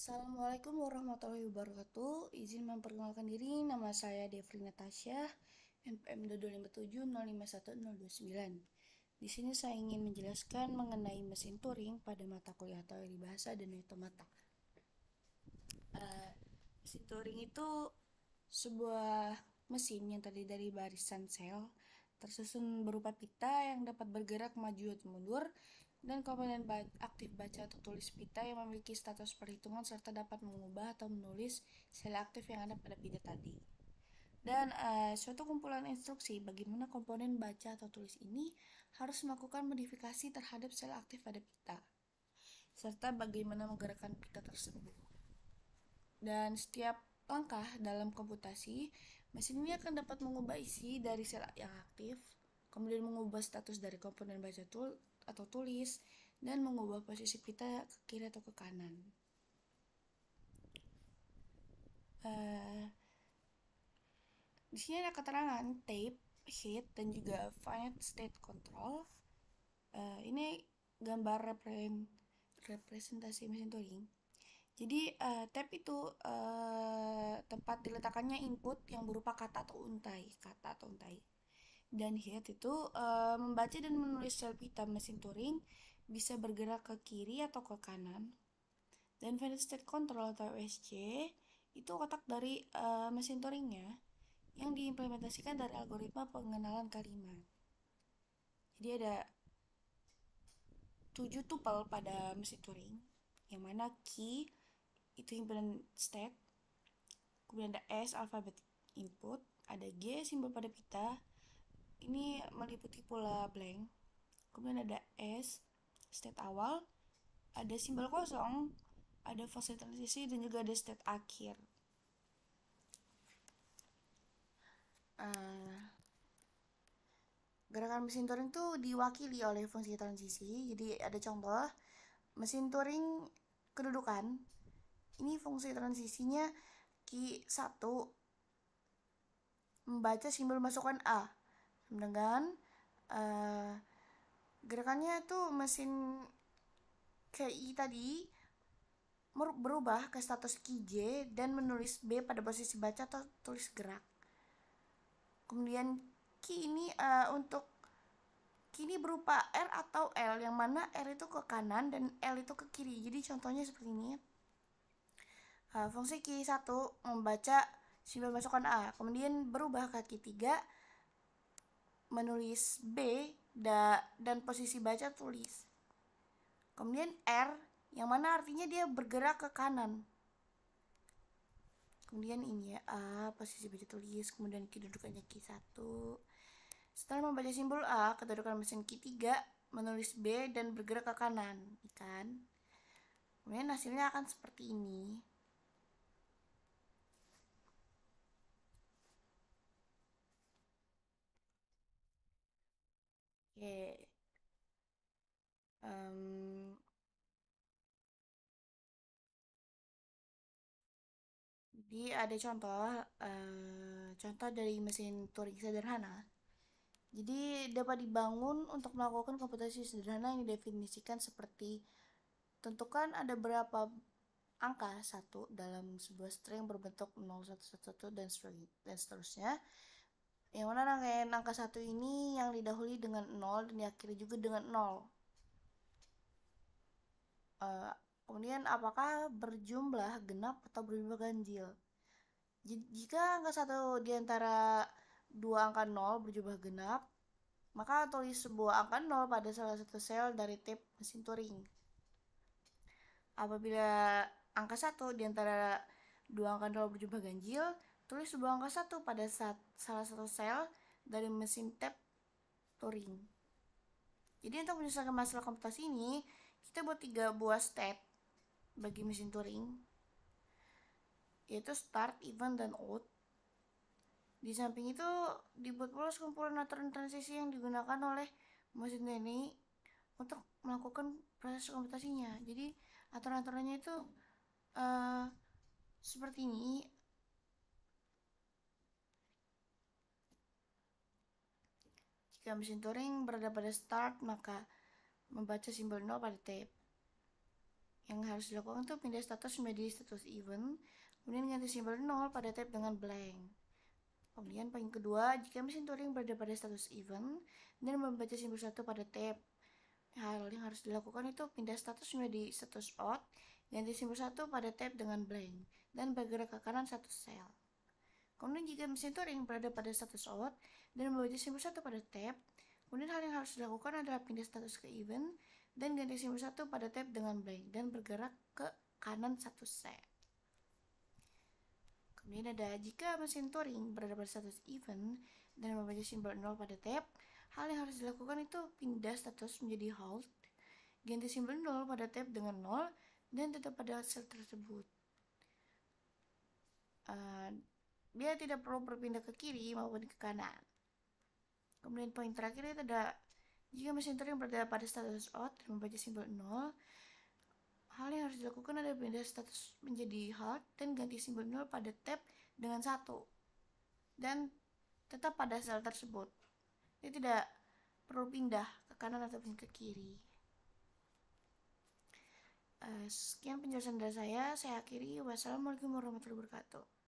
Assalamualaikum warahmatullahi wabarakatuh. Izin memperkenalkan diri, nama saya Devri Natasha, NPM 2257051029. Di sini saya ingin menjelaskan mengenai mesin Turing pada mata kuliah teori bahasa dan otomata. Mesin Turing itu sebuah mesin yang terdiri dari barisan sel tersusun berupa pita yang dapat bergerak maju atau mundur, dan komponen aktif baca atau tulis pita yang memiliki status perhitungan serta dapat mengubah atau menulis sel aktif yang ada pada pita tadi. Dan suatu kumpulan instruksi bagaimana komponen baca atau tulis ini harus melakukan modifikasi terhadap sel aktif pada pita, serta bagaimana menggerakkan pita tersebut. Dan setiap langkah dalam komputasi, mesin ini akan dapat mengubah isi dari sel yang aktif, kemudian mengubah status dari komponen baca atau tulis, dan mengubah posisi pita ke kiri atau ke kanan. Di sini ada keterangan tape, head, dan juga finite state control. Ini gambar representasi mesin Turing. Jadi tab itu tempat diletakkannya input yang berupa kata atau untai. Dan head itu membaca dan menulis sel pita mesin Turing bisa bergerak ke kiri atau ke kanan. Dan finite state control atau FSC itu otak dari mesin Turingnya yang diimplementasikan dari algoritma pengenalan kalimat. Jadi ada 7 tuple pada mesin Turing, yang mana key itu himpunan state, kemudian ada S alfabet input, ada G simbol pada pita, ini meliputi pula blank, kemudian ada S state awal, ada simbol kosong, ada fase transisi, dan juga ada state akhir. Gerakan mesin Turing itu diwakili oleh fungsi transisi. Jadi ada contoh mesin Turing kedudukan. Ini fungsi transisinya Q1 membaca simbol masukan A. Dengan gerakannya itu mesin KI tadi berubah ke status KJ dan menulis B pada posisi baca atau tulis gerak. Kemudian Q ini untuk Q ini berupa R atau L, yang mana R itu ke kanan dan L itu ke kiri. Jadi contohnya seperti ini. Fungsi Q1 membaca simbol masukan A, kemudian berubah ke Q3 menulis B dan posisi baca tulis. Kemudian R, yang mana artinya dia bergerak ke kanan. Kemudian ini ya, A, posisi baca tulis, kemudian kedudukannya Q1. Setelah membaca simbol A, kedudukan mesin Q3 menulis B dan bergerak ke kanan, kan? Kemudian hasilnya akan seperti ini. Oke. Jadi ada contoh dari mesin Turing sederhana. Jadi dapat dibangun untuk melakukan komputasi sederhana yang didefinisikan seperti tentukan ada berapa angka 1 dalam sebuah string berbentuk 0111 dan seterusnya. Yang mana rangkaian angka 1 ini yang didahului dengan 0 dan diakhiri juga dengan 0. Kemudian apakah berjumlah genap atau berjumlah ganjil? Jika angka 1 diantara dua angka 0 berjumlah genap, maka tulis sebuah angka 0 pada salah satu sel dari tab mesin Turing. Apabila angka 1 diantara dua angka 0 berjumlah ganjil, tulis sebuah angka 1 pada salah satu sel dari mesin tab Turing. Jadi untuk menyelesaikan masalah komputasi ini, kita buat 3 buah state bagi mesin Turing, yaitu start, event, dan out. Di samping itu dibuat pula sekumpulan aturan transisi yang digunakan oleh mesin ini untuk melakukan proses komputasinya. Jadi aturan-aturannya itu seperti ini. Jika mesin Turing berada pada start, maka membaca simbol 0 pada tab. Yang harus dilakukan itu pindah status menjadi status event, kemudian ganti simbol 0 pada tab dengan blank. Kemudian poin kedua, jika mesin Turing berada pada status event dan membaca simbol 1 pada tab, hal yang harus dilakukan itu pindah status menjadi status out, ganti simbol 1 pada tab dengan blank, dan bergerak ke kanan satu sel. Kemudian jika mesin Turing berada pada status out dan membaca simbol 1 pada tab, kemudian hal yang harus dilakukan adalah pindah status ke event dan ganti simbol 1 pada tab dengan blank dan bergerak ke kanan satu sel. Kemudian ada jika mesin Turing berada pada status event dan membaca simbol 0 pada tab, hal yang harus dilakukan itu pindah status menjadi halt, ganti simbol 0 pada tab dengan 0, dan tetap pada sel tersebut. Dia tidak perlu berpindah ke kiri maupun ke kanan. Kemudian poin terakhir itu ada jika mesin Turing berada pada status out dan membaca simbol 0, hal yang harus dilakukan adalah pindah status menjadi halt dan ganti simbol 0 pada tab dengan 1 dan tetap pada sel tersebut. Dia tidak perlu pindah ke kanan ataupun ke kiri. Sekian penjelasan dari saya akhiri. Wassalamualaikum warahmatullahi wabarakatuh.